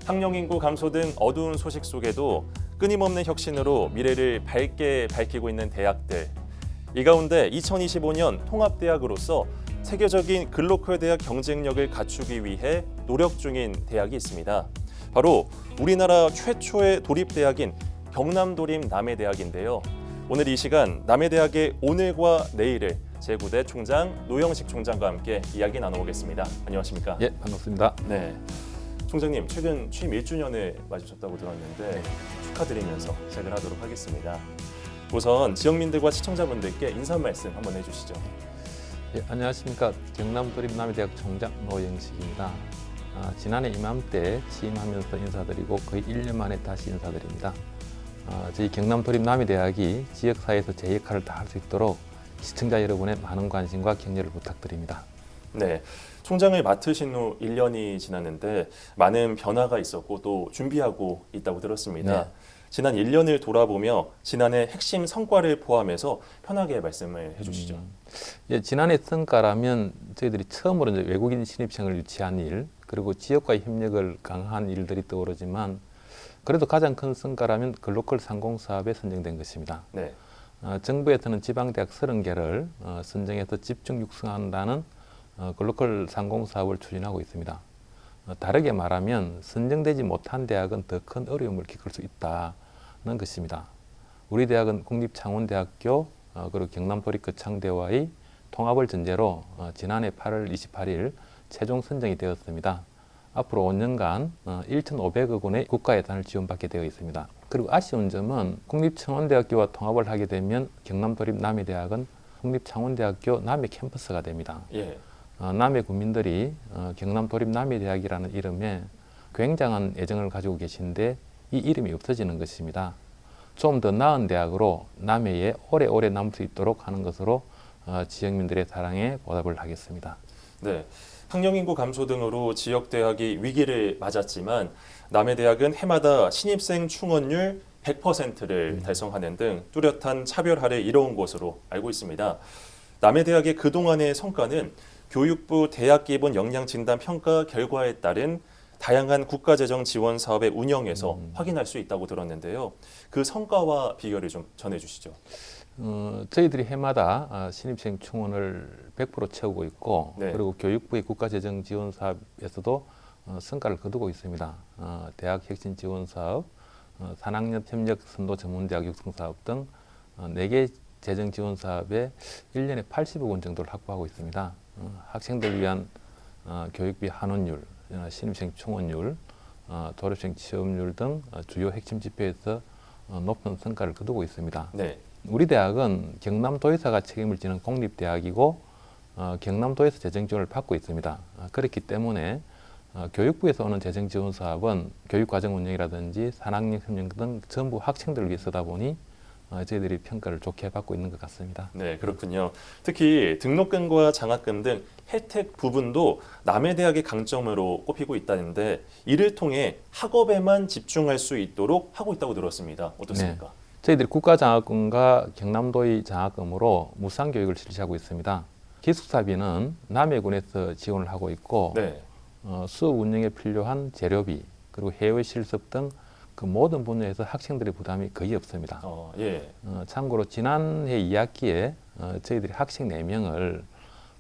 학령 인구 감소 등 어두운 소식 속에도 끊임없는 혁신으로 미래를 밝게 밝히고 있는 대학들. 이 가운데 2025년 통합대학으로서 세계적인 글로컬 대학 경쟁력을 갖추기 위해 노력 중인 대학이 있습니다. 바로 우리나라 최초의 도립대학인 경남도립 남해대학인데요. 오늘 이 시간 남해대학의 오늘과 내일을 제9대 총장 노영식 총장과 함께 이야기 나눠보겠습니다. 안녕하십니까? 예, 반갑습니다. 네. 총장님, 최근 취임 1주년을 맞으셨다고 들었는데 축하드리면서 시작을 하도록 하겠습니다. 우선 지역민들과 시청자분들께 인사 한 말씀 한번 해주시죠. 예, 안녕하십니까. 경남도립 남해대학 총장 노영식입니다. 지난해 이맘때 취임하면서 인사드리고 거의 1년 만에 다시 인사드립니다. 저희 경남도립 남해대학이 지역사회에서 제 역할을 다할 수 있도록 시청자 여러분의 많은 관심과 격려를 부탁드립니다. 네, 총장을 맡으신 후 1년이 지났는데 많은 변화가 있었고 또 준비하고 있다고 들었습니다. 네. 지난 1년을 돌아보며 지난해 핵심 성과를 포함해서 편하게 말씀을 해주시죠. 예, 지난해 성과라면 저희들이 처음으로 이제 외국인 신입생을 유치한 일, 그리고 지역과의 협력을 강화한 일들이 떠오르지만 그래도 가장 큰 성과라면 글로컬 상공 사업에 선정된 것입니다. 네. 정부에서는 지방대학 30개를 선정해서 집중 육성한다는 글로컬 상공 사업을 추진하고 있습니다. 다르게 말하면 선정되지 못한 대학은 더 큰 어려움을 겪을 수 있다는 것입니다. 우리 대학은 국립창원대학교 그리고 경남도립거창대와의 통합을 전제로 지난해 8월 28일 최종 선정이 되었습니다. 앞으로 5년간 1,500억 원의 국가 예산을 지원받게 되어 있습니다. 그리고 아쉬운 점은 국립청원대학교와 통합을 하게 되면 경남도립 남해대학은 국립창원대학교 남해 캠퍼스가 됩니다. 예. 남해 국민들이 경남도립 남해대학이라는 이름에 굉장한 애정을 가지고 계신데 이 이름이 없어지는 것입니다. 좀 더 나은 대학으로 남해에 오래오래 남을 수 있도록 하는 것으로 지역민들의 사랑에 보답을 하겠습니다. 네. 학령 인구 감소 등으로 지역 대학이 위기를 맞았지만 남해대학은 해마다 신입생 충원율 100%를 달성하는 등 뚜렷한 차별화를 이뤄온 것으로 알고 있습니다. 남해대학의 그동안의 성과는 교육부 대학 기본 역량 진단 평가 결과에 따른 다양한 국가재정 지원 사업의 운영에서 확인할 수 있다고 들었는데요. 그 성과와 비결을 좀 전해주시죠. 저희들이 해마다 신입생 충원을 100% 채우고 있고 네. 그리고 교육부의 국가재정 지원 사업에서도 성과를 거두고 있습니다. 대학 혁신 지원 사업, 산학년 협력 선도 전문대학 육성 사업 등 4개 재정 지원 사업에 1년에 80억 원 정도를 확보하고 있습니다. 학생들 위한 교육비 환원율, 신입생 충원율, 졸업생 취업률 등 주요 핵심 지표에서 높은 성과를 거두고 있습니다. 네. 우리 대학은 경남도에서가 책임을 지는 공립대학이고 경남도에서 재정 지원을 받고 있습니다. 그렇기 때문에 교육부에서 오는 재정 지원 사업은 교육과정 운영이라든지 산학령 협력 등 전부 학생들을 위해 쓰다 보니 저희들이 평가를 좋게 받고 있는 것 같습니다. 네, 그렇군요. 특히 등록금과 장학금 등 혜택 부분도 남해대학의 강점으로 꼽히고 있다는데 이를 통해 학업에만 집중할 수 있도록 하고 있다고 들었습니다. 어떻습니까? 네. 저희들이 국가장학금과 경남도의 장학금으로 무상교육을 실시하고 있습니다. 기숙사비는 남해군에서 지원을 하고 있고 네. 수업 운영에 필요한 재료비 그리고 해외 실습 등 그 모든 분야에서 학생들의 부담이 거의 없습니다. 예. 참고로 지난해 2학기에 저희들이 학생 4명을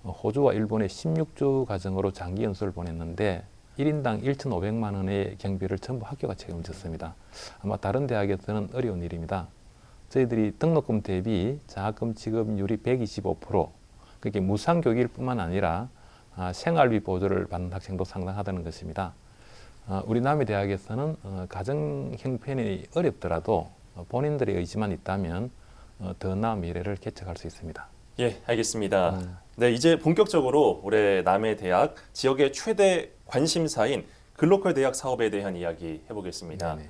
호주와 일본의 16주 과정으로 장기 연수를 보냈는데 1인당 1,500만 원의 경비를 전부 학교가 책임을 졌습니다. 아마 다른 대학에서는 어려운 일입니다. 저희들이 등록금 대비 장학금 지급률이 125%, 그게 무상교육일 뿐만 아니라 생활비 보조를 받는 학생도 상당하다는 것입니다. 우리 남해대학에서는 가정 형편이 어렵더라도 본인들의 의지만 있다면 더 나은 미래를 개척할 수 있습니다. 예, 알겠습니다. 네, 이제 본격적으로 올해 남해대학 지역의 최대 관심사인 글로컬 대학 사업에 대한 이야기 해보겠습니다. 네네.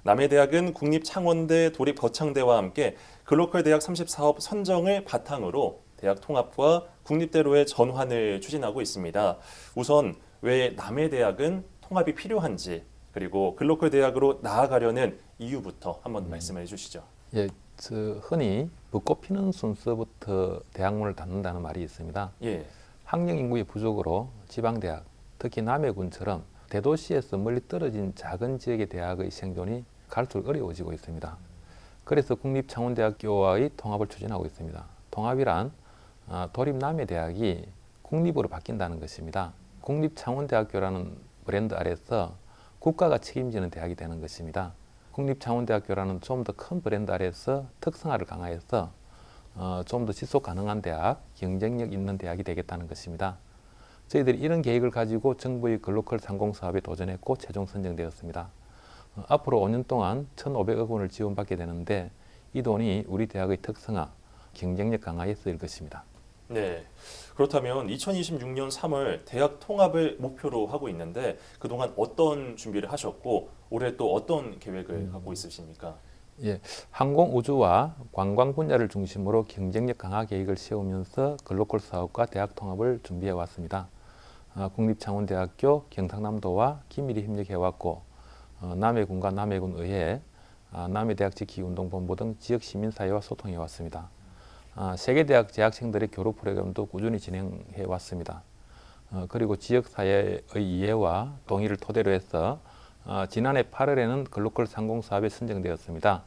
남해대학은 국립창원대, 도립거창대와 함께 글로컬 대학 30사업 선정을 바탕으로 대학 통합과 국립대로의 전환을 추진하고 있습니다. 우선 왜 남해대학은 통합이 필요한지 그리고 글로컬 대학으로 나아가려는 이유부터 한번 말씀을 해주시죠. 예, 흔히 붓고 피는 순서부터 대학문을 닫는다는 말이 있습니다. 예. 학령 인구의 부족으로 지방대학, 특히 남해군처럼 대도시에서 멀리 떨어진 작은 지역의 대학의 생존이 갈수록 어려워지고 있습니다. 그래서 국립창원대학교와의 통합을 추진하고 있습니다. 통합이란 도립 남해대학이 국립으로 바뀐다는 것입니다. 국립창원대학교라는 브랜드 아래서 국가가 책임지는 대학이 되는 것입니다. 국립창원대학교라는 좀 더 큰 브랜드 아래서 특성화를 강화해서 좀 더 지속 가능한 대학, 경쟁력 있는 대학이 되겠다는 것입니다. 저희들이 이런 계획을 가지고 정부의 글로컬 상공 사업에 도전했고 최종 선정되었습니다. 앞으로 5년 동안 1,500억 원을 지원받게 되는데 이 돈이 우리 대학의 특성화, 경쟁력 강화에 쓰일 것입니다. 네. 그렇다면 2026년 3월 대학 통합을 목표로 하고 있는데 그동안 어떤 준비를 하셨고 올해 또 어떤 계획을 갖고 있으십니까? 예, 항공 우주와 관광 분야를 중심으로 경쟁력 강화 계획을 세우면서 글로컬 사업과 대학 통합을 준비해 왔습니다. 국립창원대학교, 경상남도와 긴밀히 협력해 왔고 남해군과 남해군의회, 남해대학 지키운동본부 등 지역 시민사회와 소통해 왔습니다. 세계대학 재학생들의 교류 프로그램도 꾸준히 진행해 왔습니다. 그리고 지역사회의 이해와 동의를 토대로 해서 지난해 8월에는 글로컬 상공 사업에 선정되었습니다.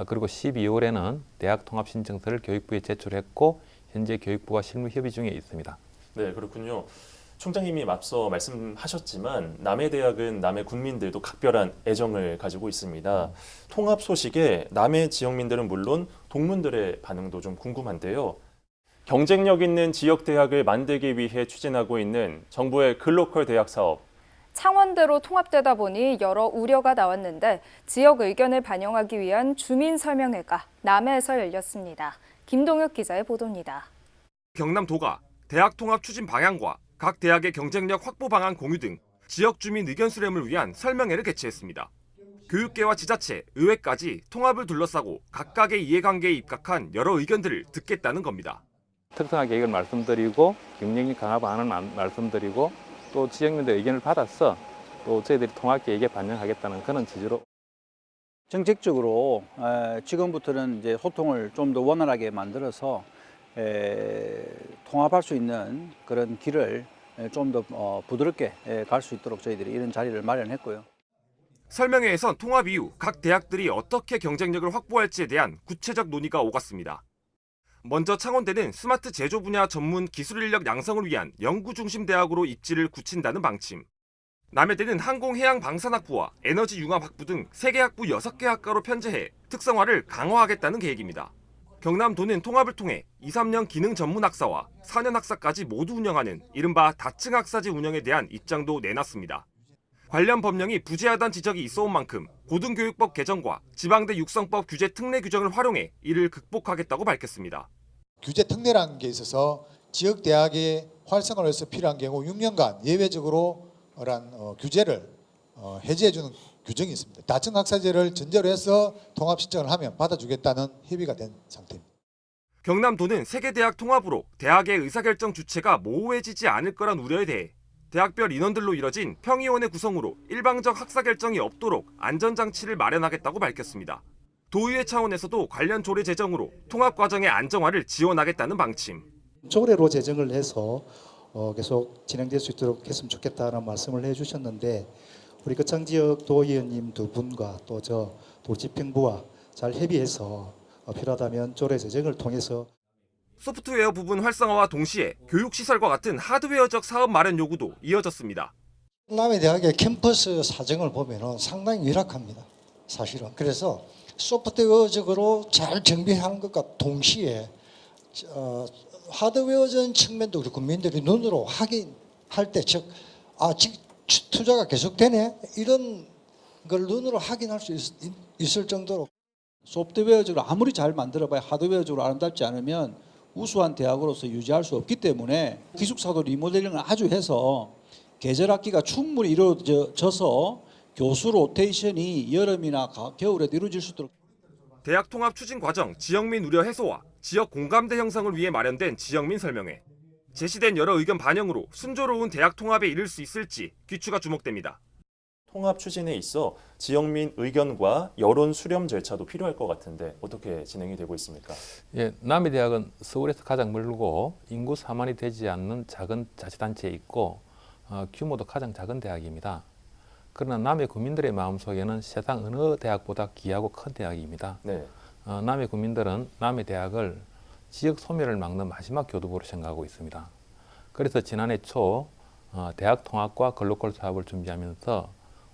그리고 12월에는 대학 통합 신청서를 교육부에 제출했고 현재 교육부와 실무 협의 중에 있습니다. 네, 그렇군요. 총장님이 앞서 말씀하셨지만 남해대학은 남해 군민들도 각별한 애정을 가지고 있습니다. 통합 소식에 남해 지역민들은 물론 동문들의 반응도 좀 궁금한데요. 경쟁력 있는 지역 대학을 만들기 위해 추진하고 있는 정부의 글로컬 대학 사업. 창원대로 통합되다 보니 여러 우려가 나왔는데 지역 의견을 반영하기 위한 주민설명회가 남해에서 열렸습니다. 김동혁 기자의 보도입니다. 경남도가 대학 통합 추진 방향과 각 대학의 경쟁력 확보 방안 공유 등 지역 주민 의견 수렴을 위한 설명회를 개최했습니다. 교육계와 지자체, 의회까지 통합을 둘러싸고 각각의 이해관계에 입각한 여러 의견들을 듣겠다는 겁니다. 특성화 계획을 말씀드리고 경쟁력 강화 방안을 말씀드리고 또 지역민들의 의견을 받아서 또 저희들이 통합 계획에 반영하겠다는 그런 취지로 정책적으로 지금부터는 이제 소통을 좀 더 원활하게 만들어서 통합할 수 있는 그런 길을 좀 더 부드럽게 갈 수 있도록 저희들이 이런 자리를 마련했고요. 설명회에선 통합 이후 각 대학들이 어떻게 경쟁력을 확보할지에 대한 구체적 논의가 오갔습니다. 먼저 창원대는 스마트 제조 분야 전문 기술 인력 양성을 위한 연구 중심 대학으로 입지를 굳힌다는 방침. 남해대는 항공해양방산학부와 에너지융합학부 등 3개 학부 6개 학과로 편제해 특성화를 강화하겠다는 계획입니다. 경남도는 통합을 통해 2, 3년 기능 전문 학사와 4년 학사까지 모두 운영하는 이른바 다층 학사제 운영에 대한 입장도 내놨습니다. 관련 법령이 부재하다는 지적이 있어온 만큼 고등교육법 개정과 지방대 육성법 규제 특례 규정을 활용해 이를 극복하겠다고 밝혔습니다. 규제 특례라는 게 있어서 지역 대학의 활성화를 위해서 필요한 경우 6년간 예외적으로 규제를 해제해주는 규정이 있습니다. 다층 학사제를 전제로 해서 통합 신청을 하면 받아주겠다는 협의가 된 상태입니다. 경남도는 세계대학 통합으로 대학의 의사결정 주체가 모호해지지 않을 거란 우려에 대해 대학별 인원들로 이뤄진 평의원의 구성으로 일방적 학사 결정이 없도록 안전장치를 마련하겠다고 밝혔습니다. 도의회 차원에서도 관련 조례 제정으로 통합 과정의 안정화를 지원하겠다는 방침. 조례로 제정을 해서 계속 진행될 수 있도록 했으면 좋겠다는 말씀을 해주셨는데 우리 거창지역 도의원님 2분과 또 저 도지평부와 잘 협의해서 필요하다면 조례 제정을 통해서 소프트웨어 부분 활성화와 동시에 교육시설과 같은 하드웨어적 사업 마련 요구도 이어졌습니다. 남해대학의 캠퍼스 사정을 보면 상당히 열악합니다. 사실은. 그래서 소프트웨어적으로 잘 정비하는 것과 동시에 하드웨어적인 측면도 우리 국민들이 눈으로 확인할 때 즉 투자가 계속되네 이런 걸 눈으로 확인할 수 있을 정도로 소프트웨어적으로 아무리 잘 만들어봐야 하드웨어적으로 아름답지 않으면 우수한 대학으로서 유지할 수 없기 때문에 기숙사도 리모델링을 아주 해서 계절 학기가 충분히 이루어져서 교수 로테이션이 여름이나 겨울에도 이루어질 수 있도록. 대학 통합 추진 과정 지역민 우려 해소와 지역 공감대 형성을 위해 마련된 지역민 설명회. 제시된 여러 의견 반영으로 순조로운 대학 통합에 이를 수 있을지 귀추가 주목됩니다. 통합 추진에 있어 지역민 의견과 여론 수렴 절차도 필요할 것 같은데 어떻게 진행이 되고 있습니까? 예, 남해대학은 서울에서 가장 멀고 인구 4만이 되지 않는 작은 자치단체에 있고 규모도 가장 작은 대학입니다. 그러나 남해 구민들의 마음속에는 세상 어느 대학보다 귀하고 큰 대학입니다. 네. 남해 구민들은 남해대학을 지역 소멸을 막는 마지막 교두보로 생각하고 있습니다. 그래서 지난해 초 대학 통합과 글로컬 사업을 준비하면서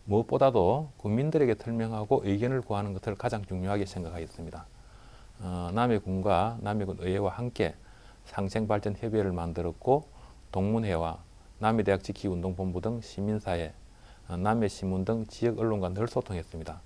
무엇보다도 국민들에게 설명하고 의견을 구하는 것을 가장 중요하게 생각하였습니다. 남해군과 남해군 의회와 함께 상생발전협의회를 만들었고 동문회와 남해대학 지키운동본부 등 시민사회, 남해신문 등 지역 언론과 늘 소통했습니다.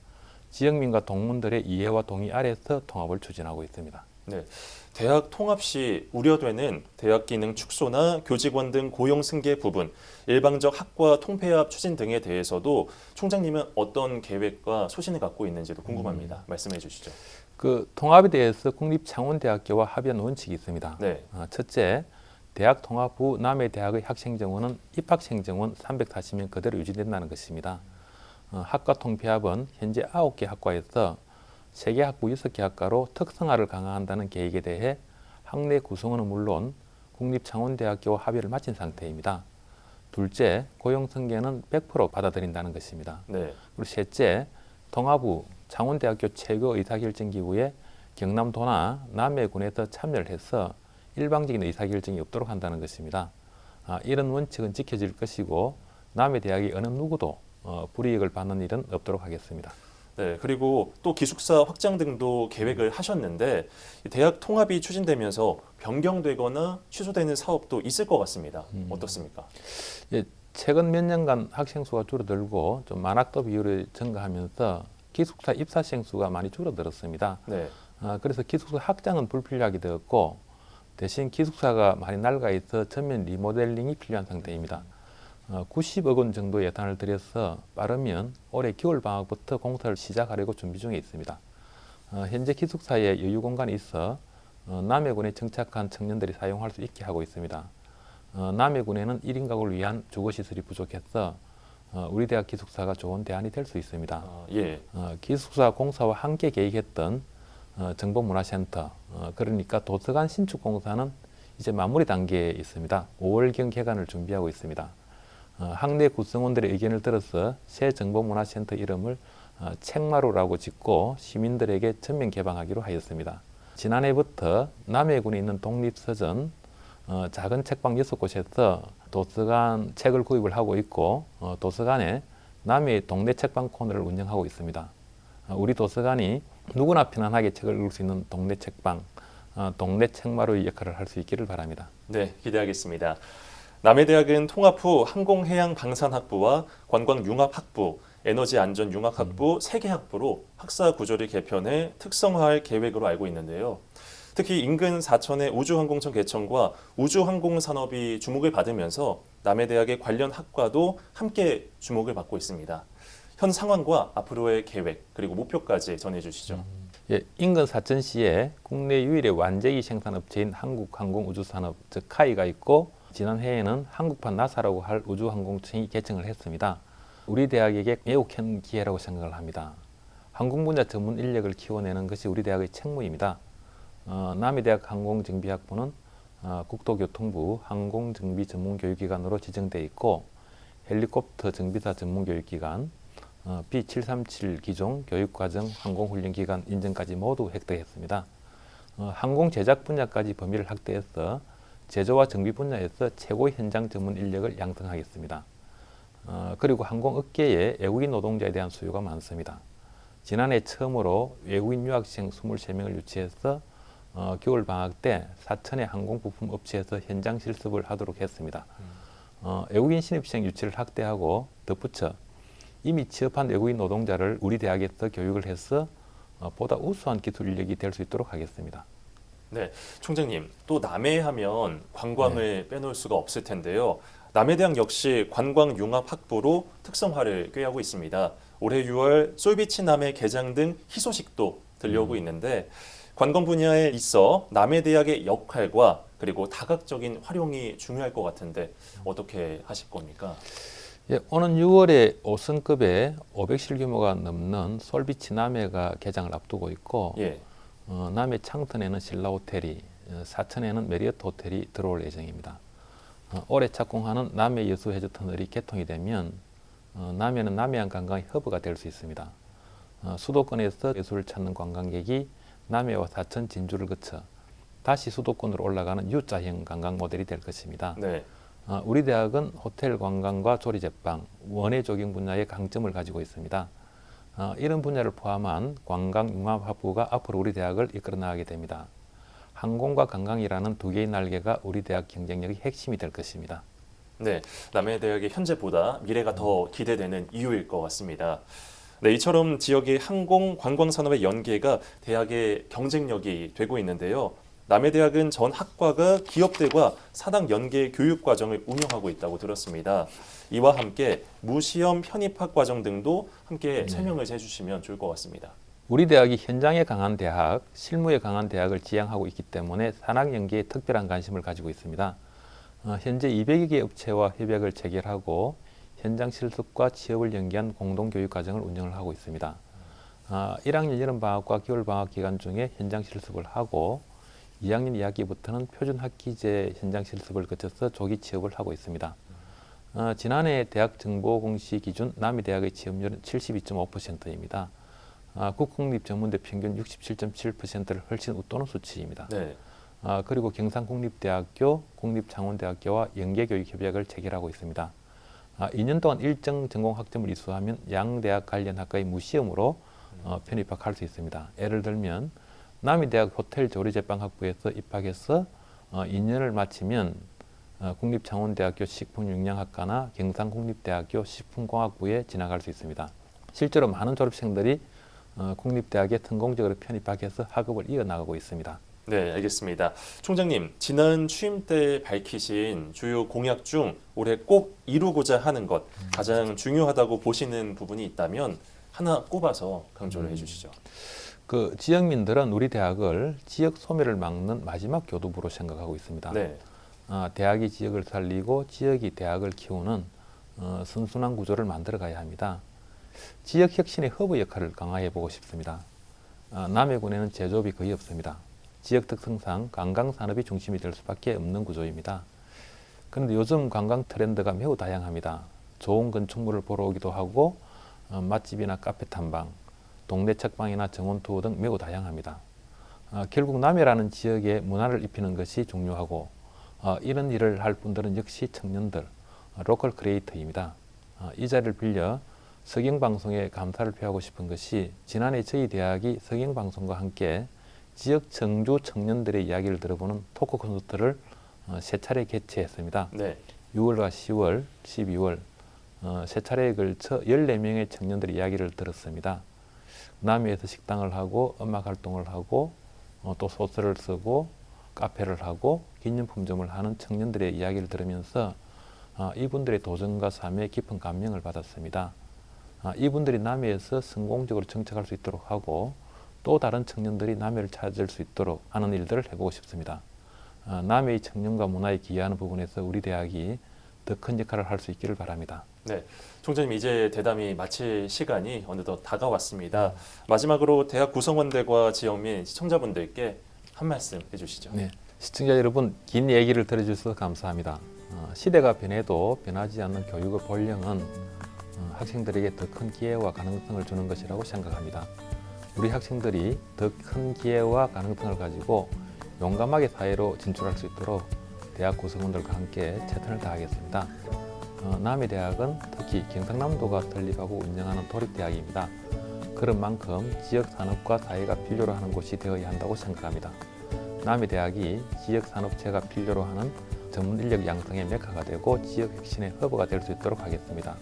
지역민과 동문들의 이해와 동의 아래서 통합을 추진하고 있습니다. 네. 대학 통합 시 우려되는 대학 기능 축소나 교직원 등 고용 승계 부분, 일방적 학과 통폐합 추진 등에 대해서도 총장님은 어떤 계획과 소신을 갖고 있는지도 궁금합니다. 말씀해 주시죠. 그 통합에 대해서 국립창원대학교와 합의한 원칙이 있습니다. 네. 첫째, 대학 통합 후 남해대학의 학생 정원은 입학생 정원 340명 그대로 유지된다는 것입니다. 학과 통폐합은 현재 9개 학과에서 3개 학부 6개 학과로 특성화를 강화한다는 계획에 대해 학내 구성원은 물론 국립창원대학교와 합의를 마친 상태입니다. 둘째, 고용 승계는 100% 받아들인다는 것입니다. 네. 그리고 셋째, 통합 후 창원대학교 최고 의사결정기구에 경남도나 남해군에서 참여를 해서 일방적인 의사결정이 없도록 한다는 것입니다. 이런 원칙은 지켜질 것이고 남해대학이 어느 누구도 불이익을 받는 일은 없도록 하겠습니다. 네, 그리고 또 기숙사 확장 등도 계획을 하셨는데 대학 통합이 추진되면서 변경되거나 취소되는 사업도 있을 것 같습니다. 어떻습니까? 예, 최근 몇 년간 학생 수가 줄어들고 좀 만학도 비율이 증가하면서 기숙사 입사생 수가 많이 줄어들었습니다. 네. 그래서 기숙사 확장은 불필요하게 되었고 대신 기숙사가 많이 낡아 있어 전면 리모델링이 필요한 상태입니다. 90억 원 정도 예산을 들여서 빠르면 올해 겨울 방학부터 공사를 시작하려고 준비 중에 있습니다. 현재 기숙사에 여유 공간이 있어 남해군에 정착한 청년들이 사용할 수 있게 하고 있습니다. 남해군에는 1인 가구를 위한 주거시설이 부족해서 우리 대학 기숙사가 좋은 대안이 될 수 있습니다. 예. 기숙사 공사와 함께 계획했던 정보문화센터, 그러니까 도서관 신축 공사는 이제 마무리 단계에 있습니다. 5월경 개관을 준비하고 있습니다. 학내 구성원들의 의견을 들어서 새 정보문화센터 이름을 책마루라고 짓고 시민들에게 전면 개방하기로 하였습니다. 지난해부터 남해군에 있는 독립서점 작은 책방 6곳에서 도서관 책을 구입을 하고 있고 도서관에 남해 동네 책방 코너를 운영하고 있습니다. 우리 도서관이 누구나 편안하게 책을 읽을 수 있는 동네 책방, 동네 책마루의 역할을 할 수 있기를 바랍니다. 네, 기대하겠습니다. 남해대학은 통합 후 항공해양방산학부와 관광융합학부, 에너지안전융합학부 3개 학부로 학사 구조를 개편해 특성화할 계획으로 알고 있는데요. 특히 인근 사천의 우주항공청 개청과 우주항공산업이 주목을 받으면서 남해대학의 관련 학과도 함께 주목을 받고 있습니다. 현 상황과 앞으로의 계획 그리고 목표까지 전해주시죠. 예, 인근 사천시에 국내 유일의 완제기 생산업체인 한국항공우주산업, 즉 카이가 있고 지난해에는 한국판 나사라고 할 우주항공청이 개청을 했습니다. 우리 대학에게 매우 큰 기회라고 생각을 합니다. 항공 분야 전문 인력을 키워내는 것이 우리 대학의 책무입니다. 남해대학 항공정비학부는 국토교통부 항공정비 전문교육기관으로 지정돼 있고 헬리콥터 정비사 전문교육기관, B737 기종 교육과정 항공훈련기관 인증까지 모두 획득했습니다. 항공 제작 분야까지 범위를 확대해서 제조와 정비 분야에서 최고 현장 전문 인력을 양성하겠습니다. 그리고 항공업계에 외국인 노동자에 대한 수요가 많습니다. 지난해 처음으로 외국인 유학생 23명을 유치해서 겨울 방학 때 사천의 항공부품 업체에서 현장 실습을 하도록 했습니다. 외국인 신입생 유치를 확대하고 덧붙여 이미 취업한 외국인 노동자를 우리 대학에서 교육을 해서 보다 우수한 기술 인력이 될 수 있도록 하겠습니다. 네, 총장님, 또 남해하면 관광을 빼놓을 수가 없을 텐데요. 남해대학 역시 관광융합학부로 특성화를 꾀하고 있습니다. 올해 6월 솔비치 남해 개장 등 희소식도 들려오고 있는데 관광 분야에 있어 남해대학의 역할과 그리고 다각적인 활용이 중요할 것 같은데 어떻게 하실 겁니까? 예, 오는 6월에 5성급의 500실 규모가 넘는 솔비치 남해가 개장을 앞두고 있고 예. 남해 창튼에는 신라 호텔이, 사천에는 메리어트 호텔이 들어올 예정입니다. 올해 착공하는 남해 여수 해저 터널이 개통이 되면 남해는 남해안 관광의 허브가 될 수 있습니다. 수도권에서 예수를 찾는 관광객이 남해와 사천, 진주를 거쳐 다시 수도권으로 올라가는 U자형 관광 모델이 될 것입니다. 네. 우리 대학은 호텔 관광과 조리제빵, 원예 조경 분야의 강점을 가지고 있습니다. 이런 분야를 포함한 관광 융합학부가 앞으로 우리 대학을 이끌어 나가게 됩니다. 항공과 관광이라는 두 개의 날개가 우리 대학 경쟁력의 핵심이 될 것입니다. 네, 남해대학의 현재보다 미래가 더 기대되는 이유일 것 같습니다. 네, 이처럼 지역의 항공, 관광 산업의 연계가 대학의 경쟁력이 되고 있는데요. 남해대학은 전 학과가 기업들과 사당 연계 교육 과정을 운영하고 있다고 들었습니다. 이와 함께 무시험 편입학 과정 등도 함께 설명을 해주시면 좋을 것 같습니다. 우리 대학이 현장에 강한 대학, 실무에 강한 대학을 지향하고 있기 때문에 산학 연계에 특별한 관심을 가지고 있습니다. 현재 200여 개 업체와 협약을 체결하고 현장 실습과 취업을 연계한 공동교육 과정을 운영을 하고 있습니다. 1학년 여름방학과 겨울방학 기간 중에 현장 실습을 하고 2학년 2학기부터는 표준 학기제 현장 실습을 거쳐서 조기 취업을 하고 있습니다. 지난해 대학 정보 공시 기준 남해대학의 취업률은 72.5%입니다. 국공립 전문대 평균 67.7%를 훨씬 웃도는 수치입니다. 네. 그리고 경상국립대학교, 국립창원대학교와 연계교육 협약을 체결하고 있습니다. 2년 동안 일정 전공 학점을 이수하면 양대학 관련 학과의 무시험으로 편입학할 수 있습니다. 예를 들면 남해대학 호텔조리제빵학부에서 입학해서 2년을 마치면 국립창원대학교 식품영양학과나 경상국립대학교 식품공학부에 진학할 수 있습니다. 실제로 많은 졸업생들이 국립대학에 성공적으로 편입학해서 학업을 이어나가고 있습니다. 네, 알겠습니다. 총장님, 지난 취임 때 밝히신 주요 공약 중 올해 꼭 이루고자 하는 것, 가장 중요하다고 보시는 부분이 있다면 하나 꼽아서 강조를 해주시죠. 그 지역민들은 우리 대학을 지역 소멸을 막는 마지막 교두보로 생각하고 있습니다. 네. 대학이 지역을 살리고 지역이 대학을 키우는 선순환 구조를 만들어 가야 합니다. 지역 혁신의 허브 역할을 강화해 보고 싶습니다. 남해군에는 제조업이 거의 없습니다. 지역 특성상 관광 산업이 중심이 될 수밖에 없는 구조입니다. 그런데 요즘 관광 트렌드가 매우 다양합니다. 좋은 건축물을 보러 오기도 하고 맛집이나 카페 탐방, 동네 책방이나 정원 투어 등 매우 다양합니다. 결국 남해라는 지역에 문화를 입히는 것이 중요하고 이런 일을 할 분들은 역시 청년들, 로컬 크리에이터입니다. 이 자리를 빌려 서경방송에 감사를 표하고 싶은 것이 지난해 저희 대학이 서경방송과 함께 지역 청주 청년들의 이야기를 들어보는 토크 콘서트를 3차례 개최했습니다. 네. 6월과 10월, 12월 3차례에 걸쳐 14명의 청년들의 이야기를 들었습니다. 남해에서 식당을 하고 음악 활동을 하고 또 소설을 쓰고 카페를 하고 기념품점을 하는 청년들의 이야기를 들으면서 이분들의 도전과 삶에 깊은 감명을 받았습니다. 이분들이 남해에서 성공적으로 정착할 수 있도록 하고 또 다른 청년들이 남해를 찾을 수 있도록 하는 일들을 해보고 싶습니다. 남해의 청년과 문화에 기여하는 부분에서 우리 대학이 더 큰 역할을 할 수 있기를 바랍니다. 네, 총장님 이제 대담이 마칠 시간이 어느덧 다가왔습니다. 마지막으로 대학 구성원들과 지역민 시청자분들께 한 말씀 해주시죠. 네, 시청자 여러분 긴 얘기를 들어주셔서 감사합니다. 시대가 변해도 변하지 않는 교육의 본령은 학생들에게 더 큰 기회와 가능성을 주는 것이라고 생각합니다. 우리 학생들이 더 큰 기회와 가능성을 가지고 용감하게 사회로 진출할 수 있도록 대학 구성원들과 함께 최선을 다하겠습니다. 남해대학은 특히 경상남도가 설립하고 운영하는 도립대학입니다. 그런 만큼 지역 산업과 사회가 필요로 하는 곳이 되어야 한다고 생각합니다. 남해대학이 지역 산업체가 필요로 하는 전문 인력 양성의 메카가 되고 지역 혁신의 허브가 될 수 있도록 하겠습니다.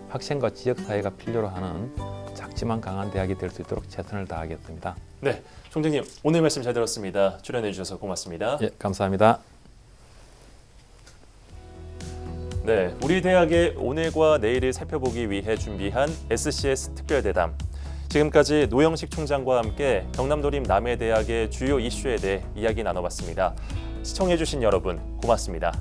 학생과 지역 사회가 필요로 하는 작지만 강한 대학이 될 수 있도록 최선을 다하겠습니다. 네, 총장님 오늘 말씀 잘 들었습니다. 출연해 주셔서 고맙습니다. 예, 감사합니다. 네, 우리 대학의 오늘과 내일을 살펴보기 위해 준비한 SCS 특별대담. 지금까지 노영식 총장과 함께 경남도립 남해대학의 주요 이슈에 대해 이야기 나눠봤습니다. 시청해주신 여러분 고맙습니다.